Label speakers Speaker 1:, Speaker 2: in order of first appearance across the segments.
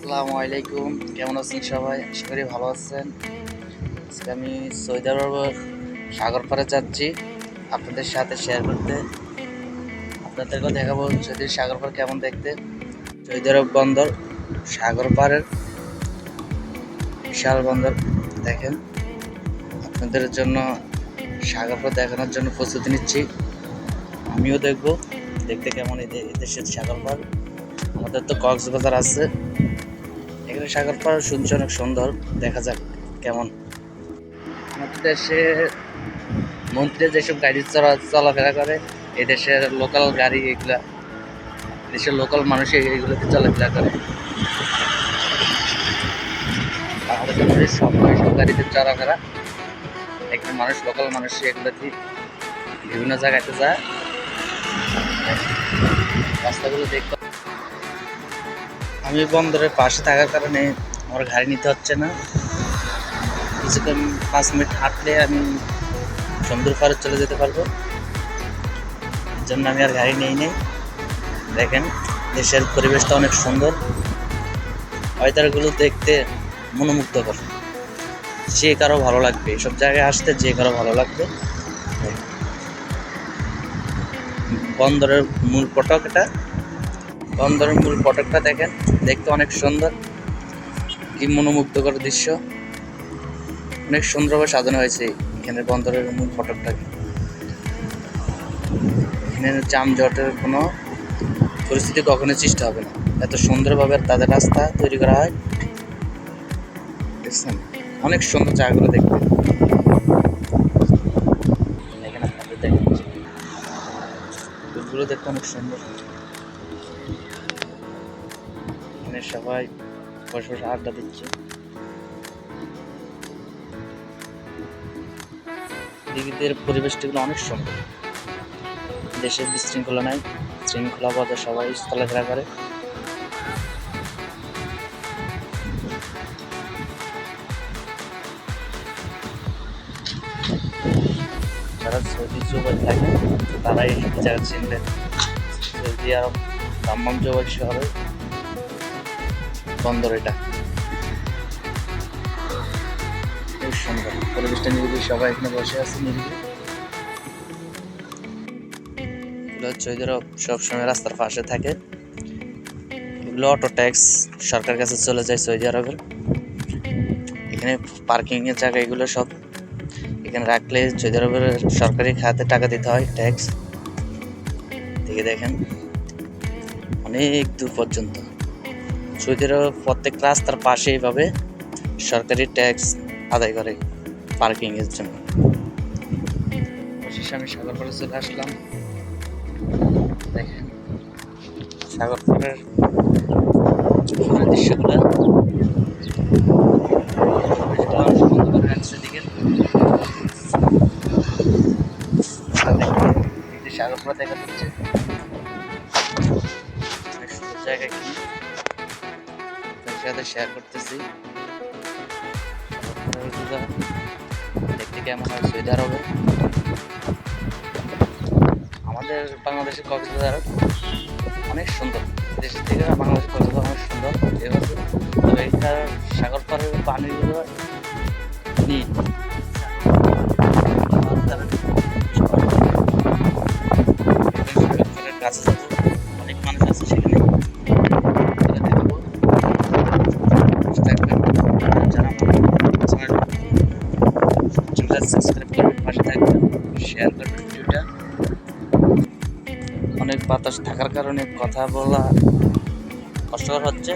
Speaker 1: আসসালামু আলাইকুম, কেমন আছেন সবাই? আশা করি ভালো আছেন। আজকে আমি সৌদি আরব সাগর পাড়ে যাচ্ছি আপনাদের সাথে শেয়ার করতে। আপনাদেরকেও দেখাবো সৌদির সাগর পাড় কেমন দেখতে। সৌদি আরব বন্দর সাগর পাড়ের বিশাল বন্দর দেখেন। আপনাদের জন্য সাগর পাড় দেখানোর জন্য প্রস্তুতি নিচ্ছি। আমিও দেখবো দেখতে কেমন দেশের সাগর পাড়। আমাদের তো কক্সবাজার আছে, এখানে সাগর পাড় শুনছি অনেক সুন্দর। দেখা যাক কেমন। আমাদের দেশে মন্ত্রী যেসব গাড়ি চলাফেরা করে, এই দেশের লোকাল গাড়ি এগুলা, দেশের লোকাল মানুষ এইগুলোতে চলাফেরা করে। আমাদের মন্ত্রীর সব গাড়িতে চলাফেরা, এখানে মানুষ লোকাল মানুষ এগুলোতে বিভিন্ন জায়গাতে যায়। রাস্তাগুলো দেখতে আমি বন্দরের পাশে থাকার কারণে আমার গাড়ি নিতে হচ্ছে না। কিছুক্ষণ 5 মিনিট হাঁটলে আমি সমুদ্র পাড়ে চলে যেতে পারবো। এর জন্য আমি আর গাড়ি নেই। দেখেন দেশের পরিবেশটা অনেক সুন্দর, ওয়েদারগুলো দেখতে মনোমুগ্ধকর। যে কারো ভালো লাগবে, এইসব জায়গায় আসতে যে কারো ভালো লাগবে। বন্দরের মূল ফটকটা দেখেন, দেখতে অনেক সুন্দর, কি মনোমুগ্ধকর দৃশ্য। অনেক সুন্দরভাবে সাজানো হয়েছে এখানে বন্দরের মূল ফটকটাকে। এখানে যানজটের কোনো পরিস্থিতি কখনোই সৃষ্টি হবে না, এত সুন্দরভাবে তাদের রাস্তা তৈরি করা হয়। দেখছেন অনেক সুন্দর জায়গাগুলো দেখতে। এখানে আপনাদের দেখাচ্ছি, ফুলগুলো দেখতে অনেক সুন্দর। এখানে সবাই বসে বসে আড্ডা দিচ্ছে। দিদিদের পরিবেশটিগুলো অনেক সুন্দর। দেশের বিশৃঙ্খলা নাই, শৃঙ্খলাবদ্ধ সবাই চলাফেরা করে। যারা সৌদি জুবাই থাকে তারা এই জায়গা চিনবেন। সৌদি আরব দাম্মাম জুবাই শহরের বন্দর এটা। খুব সুন্দর পরিবেশটা, নিরিবিলি, সবাই এখানে বসে আছে নিরিবিলি। এগুলো সৌদি আরব সবসময় রাস্তার পাশে থাকে। এগুলো অটো ট্যাক্স সরকার কাছে চলে যায় সৌদি আরবের। এখানে পার্কিং এর জায়গা এগুলো সব এখানে রাখলে সৌদি আরবের সরকারি খাতে টাকা দিতে হয়, ট্যাক্স। দেখে দেখেন অনেক দূর পর্যন্ত সৌদি আরব প্রত্যেক রাস্তার পাশে এইভাবে সরকারি ট্যাক্স আদায় করে পার্কিং এর জন্য। অবশেষে আমি সাগর পাড়ে চলে আসলাম। দেখেন সাগর পাড়ের দৃশ্যগুলো সাগর পাড় দেখা যাচ্ছে। অনেক সুন্দর জায়গা, কি সাথে শেয়ার করতেছি। দেখতে কেমন হয় সৌদি আরবে। আমাদের বাংলাদেশের কক্সবাজার অনেক সুন্দর, দেশের থেকে বাংলাদেশের কক্সবাজার অনেক সুন্দর। তবে এখানে সাগর পাড়ের পানিগুলো নীল। কাছে যাবো, অনেক মানুষ আছে সেখানে। সাবস্ক্রাইব করবেন, পাশে থাকবেন, শেয়ার করবেন ভিডিওটা। অনেক বাতাস থাকার কারণে কথা বলা কষ্টকর হচ্ছে,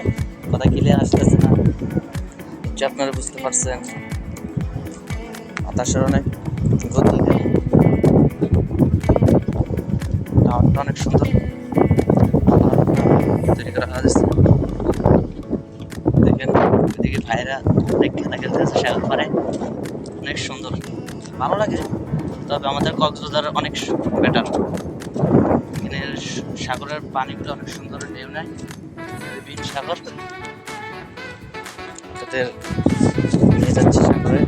Speaker 1: কথা ক্লিয়ার আসতেছে না, নিশ্চয়ই আপনারা বুঝতে পারছেন। বাতাসের অনেক গতি, টাওয়ারটা অনেক সুন্দর তৈরি করা হয়েছে। দেখেন এদিকে ভাইরা অনেক খেলা খেলতে আছে সাগর পাড়ে, অনেক সুন্দর, ভালো লাগে। তবে আমাদের কক্সবাজার অনেক বেটার। এখানে সাগরের পানিগুলো অনেক সুন্দর ঢেউ নেয়, বিন সাগর। তাদের নিয়ে যাচ্ছে সাগরে।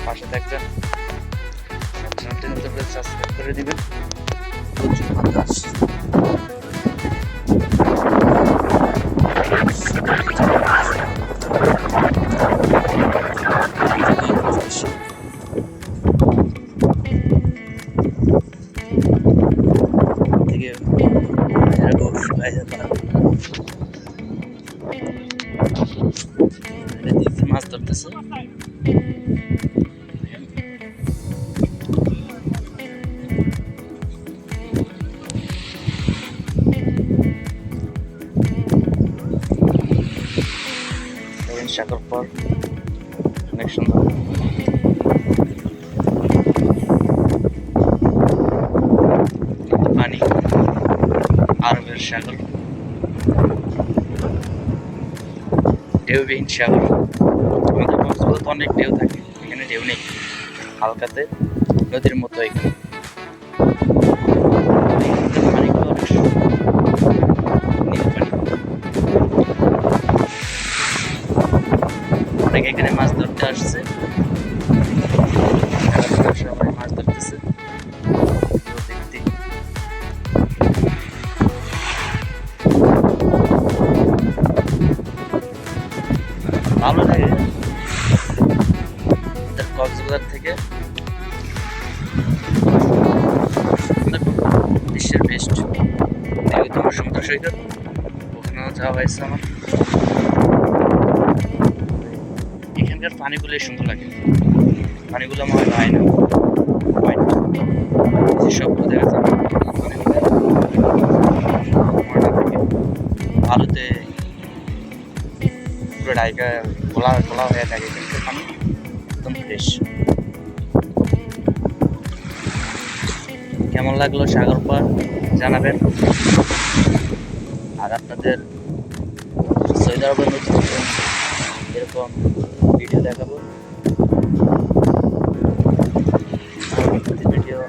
Speaker 1: পাশে দেখবেন, চ্যানেলটি নতুন করে সাবস্ক্রাইব করে দিবেন। প্রচুর বাতাস। মাছ ধরতেছে। সাগর পর অনেক সুন্দর। পানি আরবের সাগর, ঢেউবিহীন সাগর। আমাদের কক্সবাজারে তো অনেক ঢেউ থাকে, এখানে ঢেউ নেই, হালকাতে নদীর মতো। এখানে পানিগুলো অনেক নীল পানি। অনেকে এখানে মাছ ধরতে আসছে, সবাই মাছ ধরতেছে দেখতে। ভালো লাগে আমাদের কক্সবাজার থেকে বিশ্বের বেস্ট তোমার সমুদ্র সৈকত, ওখানেও যাওয়া হয়েছে আমার। এখানকার পানিগুলো সুন্দর লাগে, পানিগুলো আমার হয় না সব দেখা যায়। ভারতে পুরো ডাইকা খোলা খোলা হয়ে থাকে, কিন্তু পানি একদম ফ্রেশ। কেমন লাগলো সাগর পার জানাবেন। আর আপনাদের সৌদি আরবের নতুন এরকম ভিডিও দেখাবো, ভিডিও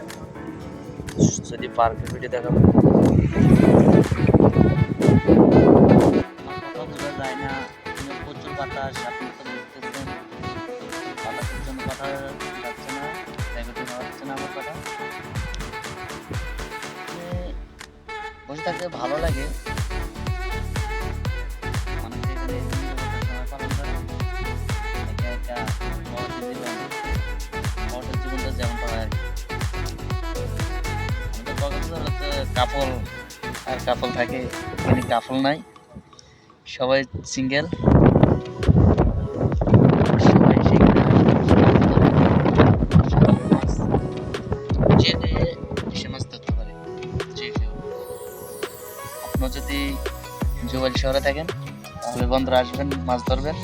Speaker 1: সৌদি পার্কের ভিডিও দেখাবো। যায় না, প্রচুর বাতাস, আপনি তো বুঝতেছেন। বাতাসের জন্য কথা যাচ্ছে না, রেকর্ডিং হচ্ছে না আমার কথা। বসে থাকতে ভালো লাগে। মানুষ এখানে সময় পালন করে, একা একা শহরের জীবনটা যেমনটা হয় আর কি। আমাদের কক্সবাজারে কাপল আর কাপল থাকে, এখানে কাপল নাই, সবাই সিঙ্গেল। সবাই জেনে এসে মাছ ধরতে পারে। আপনার যদি জুবাইল শহরে থাকেন তাহলে বন্ধুরা আসবেন, মাছ ধরবেন।